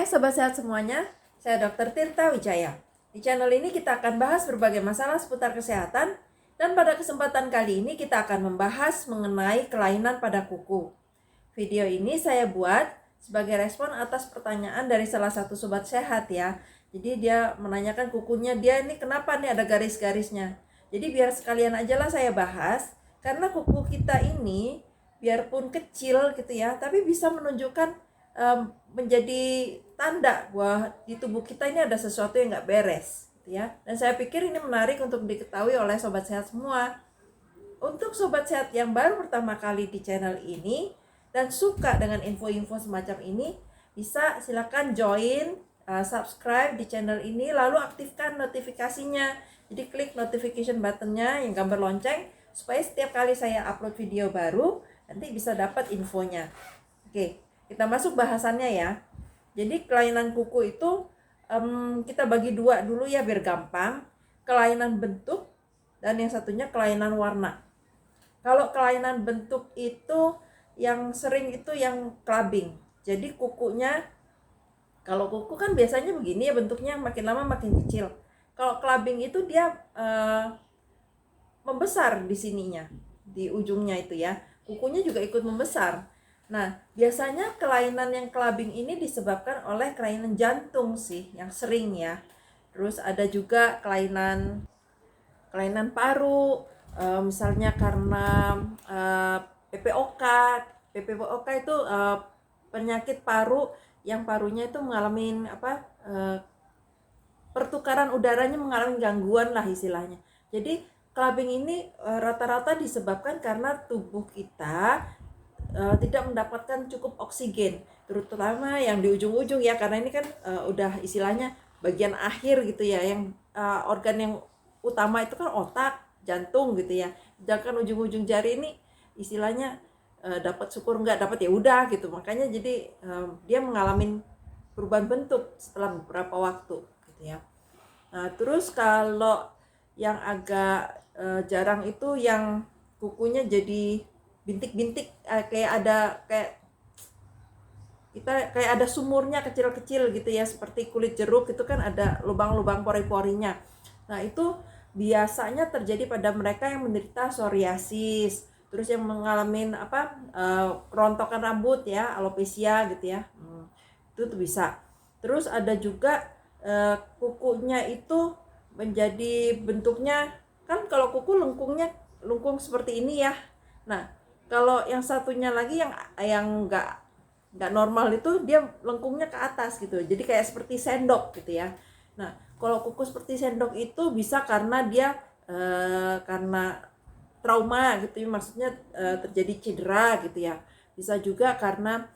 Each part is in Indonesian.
Sobat Sehat semuanya, saya Dr. Tirta Wijaya. Di channel ini kita akan bahas berbagai masalah seputar kesehatan, dan pada kesempatan kali ini kita akan membahas mengenai kelainan pada kuku. Video ini saya buat sebagai respon atas pertanyaan dari salah satu sobat sehat ya. Jadi dia menanyakan kukunya dia ini kenapa nih ada garis-garisnya. Jadi biar sekalian aja lah saya bahas, karena kuku kita ini biarpun kecil gitu ya, tapi bisa menunjukkan menjadi tanda bahwa di tubuh kita ini ada sesuatu yang nggak beres gitu ya. Dan saya pikir ini menarik untuk diketahui oleh sobat sehat semua. Untuk sobat sehat yang baru pertama kali di channel ini dan suka dengan info-info semacam ini, bisa silakan join, subscribe di channel ini, lalu aktifkan notifikasinya. Jadi klik notification buttonnya yang gambar lonceng, supaya setiap kali saya upload video baru nanti bisa dapat infonya. Oke, kita masuk bahasannya ya. Jadi kelainan kuku itu kita bagi dua dulu ya biar gampang. Kelainan bentuk dan yang satunya kelainan warna. Kalau kelainan bentuk itu yang sering itu yang clubbing. Jadi kukunya, kalau kuku kan biasanya begini ya bentuknya, makin lama makin kecil. Kalau clubbing itu dia membesar di sininya, di ujungnya itu ya. Kukunya juga ikut membesar. Nah, biasanya kelainan yang clubbing ini disebabkan oleh kelainan jantung sih, yang sering ya. Terus ada juga kelainan paru, misalnya karena PPOK. PPOK itu penyakit paru yang parunya itu mengalami pertukaran udaranya mengalami gangguan lah istilahnya. Jadi clubbing ini rata-rata disebabkan karena tubuh kita tidak mendapatkan cukup oksigen, terutama yang di ujung-ujung ya, karena ini kan udah istilahnya bagian akhir gitu ya, yang organ yang utama itu kan otak, jantung gitu ya. Sedangkan ujung-ujung jari ini istilahnya dapat syukur nggak dapat ya udah gitu. Makanya jadi dia mengalami perubahan bentuk setelah beberapa waktu gitu ya. Nah, terus kalau yang agak jarang itu yang kukunya jadi bintik-bintik, kayak ada sumurnya kecil-kecil gitu ya, seperti kulit jeruk itu kan ada lubang-lubang pori-porinya. Nah, itu biasanya terjadi pada mereka yang menderita psoriasis, terus yang mengalami kerontokan rambut ya, alopecia gitu ya. Itu tuh bisa. Terus ada juga kukunya itu menjadi bentuknya, kan kalau kuku lengkung seperti ini ya. Nah, kalau yang satunya lagi yang nggak normal itu dia lengkungnya ke atas gitu, jadi kayak seperti sendok gitu ya. Nah, kalau kuku seperti sendok itu bisa karena dia karena trauma gitu ya, maksudnya terjadi cedera gitu ya. Bisa juga karena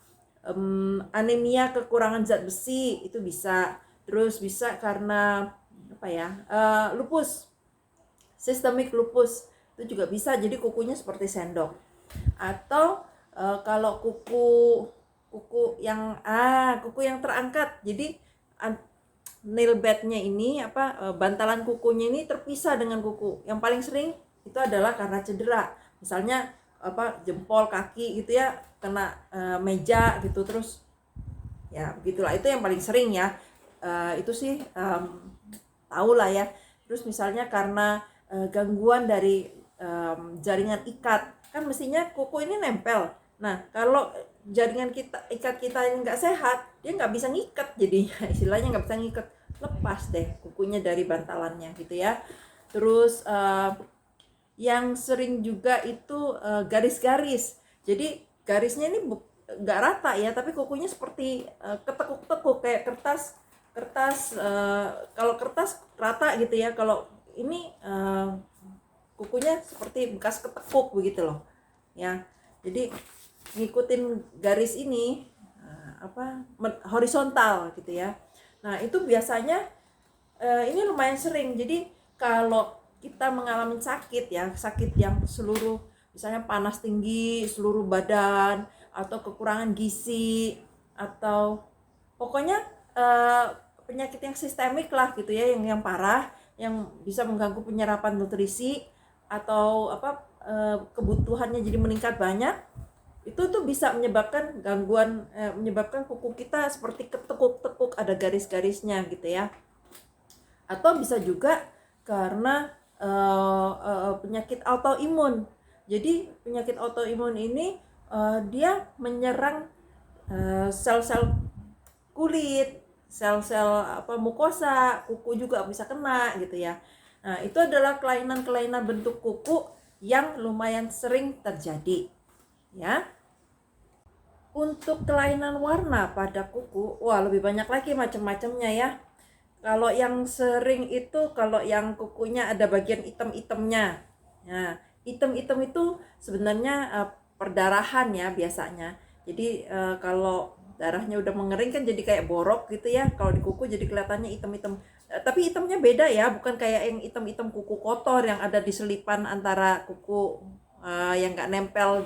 anemia, kekurangan zat besi itu bisa. Terus bisa karena lupus, sistemik lupus itu juga bisa, jadi kukunya seperti sendok. Atau kalau kuku yang terangkat, jadi nail bednya ini bantalan kukunya ini terpisah dengan kuku. Yang paling sering itu adalah karena cedera, misalnya jempol kaki gitu ya, kena meja gitu, terus ya begitulah, itu yang paling sering ya. Itu sih tahu lah ya. Terus misalnya karena gangguan dari jaringan ikat, kan mestinya kuku ini nempel. Nah, kalau jaringan ikat kita yang nggak sehat, dia nggak bisa ngikat, jadinya istilahnya nggak bisa ngikat, lepas deh kukunya dari bantalannya gitu ya. Terus yang sering juga itu garis-garis. Jadi garisnya ini nggak rata ya, tapi kukunya seperti ketekuk-tekuk kayak kertas. Kalau kertas rata gitu ya, kalau ini kukunya seperti bekas ketekuk begitu loh ya. Jadi ngikutin garis ini horizontal gitu ya. Nah, itu biasanya ini lumayan sering. Jadi kalau kita mengalami sakit ya, sakit yang seluruh, misalnya panas tinggi seluruh badan, atau kekurangan gizi, atau pokoknya penyakit yang sistemik lah gitu ya, yang parah, yang bisa mengganggu penyerapan nutrisi, atau kebutuhannya jadi meningkat banyak, Itu tuh bisa menyebabkan gangguan, menyebabkan kuku kita seperti ketekuk-tekuk, ada garis-garisnya gitu ya. Atau bisa juga karena penyakit autoimun. Jadi penyakit autoimun ini dia menyerang sel-sel kulit, sel-sel mukosa, kuku juga bisa kena gitu ya. Nah, itu adalah kelainan-kelainan bentuk kuku yang lumayan sering terjadi ya. Untuk kelainan warna pada kuku, wah lebih banyak lagi macam-macamnya ya. Kalau yang sering itu, kalau yang kukunya ada bagian hitam-hitamnya. Nah, hitam-hitam itu sebenarnya perdarahan ya biasanya. Jadi kalau darahnya udah mengering kan jadi kayak borok gitu ya. Kalau di kuku jadi kelihatannya hitam-hitam. Tapi hitamnya beda ya, bukan kayak yang hitam-hitam kuku kotor yang ada di selipan antara kuku yang nggak nempel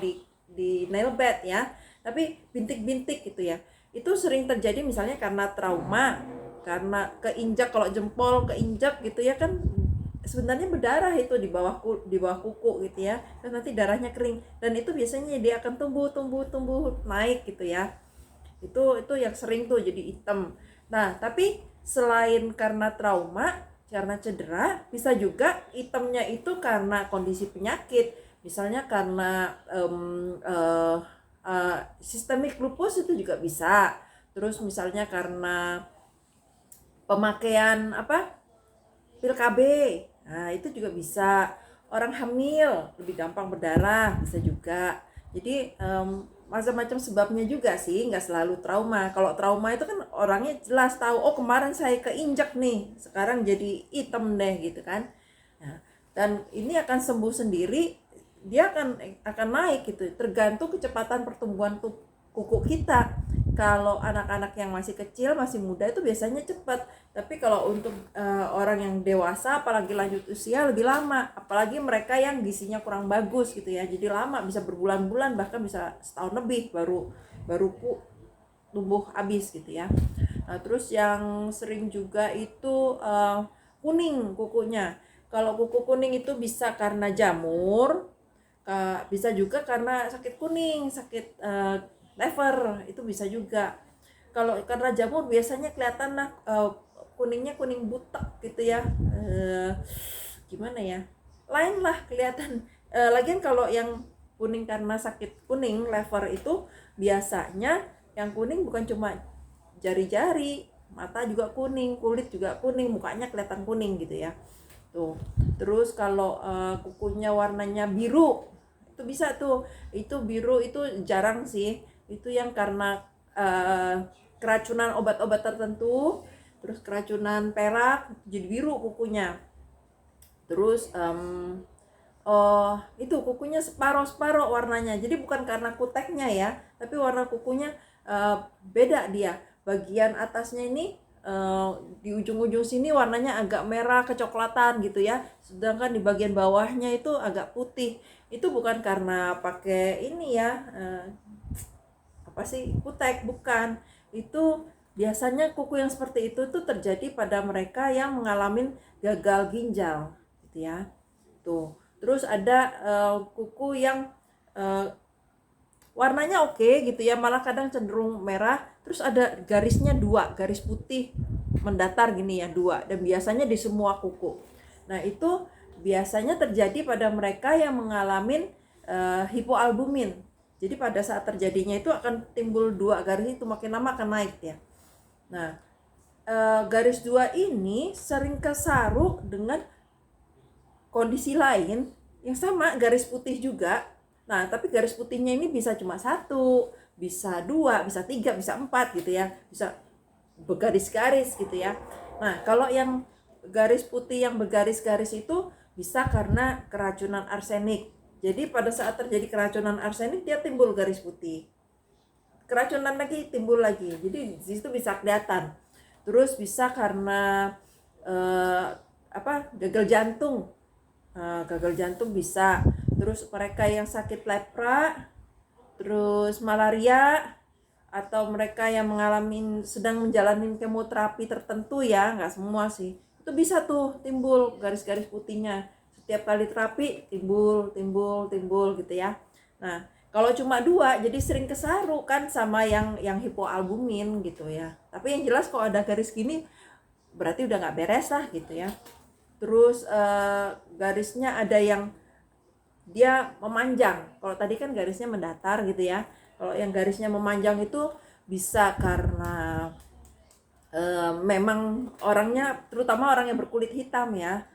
di nail bed ya. Tapi bintik-bintik gitu ya. Itu sering terjadi misalnya karena trauma, karena keinjak, kalau jempol keinjak gitu ya kan sebenarnya berdarah itu di bawah kuku gitu ya, dan nanti darahnya kering, dan itu biasanya dia akan tumbuh naik gitu ya. Itu yang sering tuh jadi hitam. Nah, tapi selain karena trauma, karena cedera, bisa juga hitamnya itu karena kondisi penyakit, misalnya karena sistemik lupus itu juga bisa. Terus misalnya karena pemakaian pil KB, nah itu juga bisa. Orang hamil lebih gampang berdarah, bisa juga. Jadi macam-macam sebabnya juga sih, nggak selalu trauma. Kalau trauma itu kan orangnya jelas tahu, oh kemarin saya keinjak nih, sekarang jadi hitam deh gitu kan. Nah, dan ini akan sembuh sendiri, dia akan naik gitu, tergantung kecepatan pertumbuhan kuku kita. Kalau anak-anak yang masih kecil, masih muda itu biasanya cepat. Tapi kalau untuk orang yang dewasa, apalagi lanjut usia, lebih lama. Apalagi mereka yang gizinya kurang bagus gitu ya. Jadi lama, bisa berbulan-bulan, bahkan bisa setahun lebih baru tumbuh habis gitu ya. Nah, terus yang sering juga itu kuning kukunya. Kalau kuku kuning itu bisa karena jamur, bisa juga karena sakit kuning, sakit lever, itu bisa juga. Kalau karena jamur biasanya kelihatan lah kuningnya kuning butek gitu ya. Gimana ya? Lain lah kelihatan. Lagian kalau yang kuning karena sakit kuning lever itu biasanya yang kuning bukan cuma jari-jari, mata juga kuning, kulit juga kuning, mukanya kelihatan kuning gitu ya. Tuh. Terus kalau kukunya warnanya biru, itu bisa tuh. Itu biru itu jarang sih. Itu yang karena keracunan obat-obat tertentu, terus keracunan perak, jadi biru kukunya. Terus itu kukunya separoh-separoh warnanya. Jadi bukan karena kuteknya ya, tapi warna kukunya beda dia. Bagian atasnya ini di ujung-ujung sini warnanya agak merah kecoklatan gitu ya, sedangkan di bagian bawahnya itu agak putih. Itu bukan karena pakai ini ya, kutek, bukan. Itu biasanya kuku yang seperti itu tuh terjadi pada mereka yang mengalami gagal ginjal gitu ya. Tuh. Terus ada kuku yang warnanya oke gitu ya, malah kadang cenderung merah, terus ada garisnya dua, garis putih mendatar gini ya, dua, dan biasanya di semua kuku. Nah, itu biasanya terjadi pada mereka yang mengalami hipoalbumin. Jadi pada saat terjadinya itu akan timbul dua garis, itu makin lama akan naik ya. Nah, garis dua ini sering kesaru dengan kondisi lain yang sama, garis putih juga. Nah, tapi garis putihnya ini bisa cuma satu, bisa dua, bisa tiga, bisa empat gitu ya, bisa bergaris-garis gitu ya. Nah, kalau yang garis putih yang bergaris-garis itu bisa karena keracunan arsenik. Jadi pada saat terjadi keracunan arsenik dia timbul garis putih. Keracunan lagi timbul lagi. Jadi di situ bisa kelihatan. Terus bisa karena gagal jantung. Gagal jantung bisa. Terus mereka yang sakit lepra, terus malaria, atau mereka yang sedang menjalani kemoterapi tertentu ya, nggak semua sih, itu bisa tuh timbul garis-garis putihnya. Setiap kali terapi timbul gitu ya. Nah, Kalau cuma 2 jadi sering kesaru kan sama yang hipoalbumin gitu ya. Tapi yang jelas kalau ada garis gini berarti udah nggak beres lah gitu ya. Terus garisnya ada yang dia memanjang. Kalau tadi kan garisnya mendatar gitu ya. Kalau yang garisnya memanjang itu bisa karena memang orangnya, terutama orang yang berkulit hitam ya,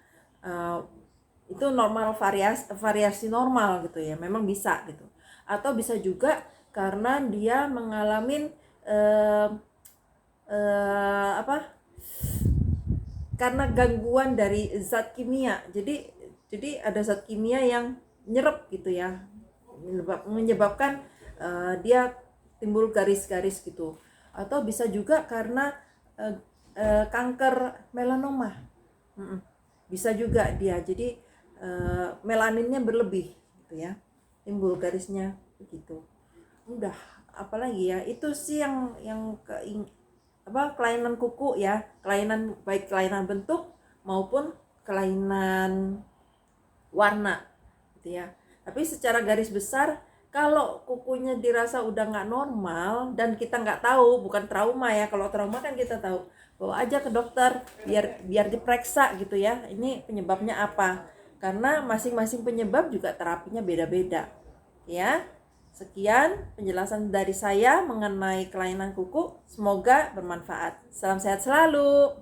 itu normal, variasi normal gitu ya, memang bisa gitu. Atau bisa juga karena dia mengalami apa, karena gangguan dari zat kimia. Jadi ada zat kimia yang nyerap gitu ya, menyebabkan dia timbul garis-garis gitu. Atau bisa juga karena kanker melanoma. Bisa juga dia, jadi melaninnya berlebih gitu ya, timbul garisnya begitu. Udah, apalagi ya, itu sih yang kelainan kuku ya, kelainan baik kelainan bentuk maupun kelainan warna gitu ya. Tapi secara garis besar, kalau kukunya dirasa udah nggak normal dan kita nggak tahu, bukan trauma ya. Kalau trauma kan kita tahu, bawa aja ke dokter biar diperiksa gitu ya, ini penyebabnya apa. Karena masing-masing penyebab juga terapinya beda-beda ya. Sekian penjelasan dari saya mengenai kelainan kuku, semoga bermanfaat. Salam sehat selalu.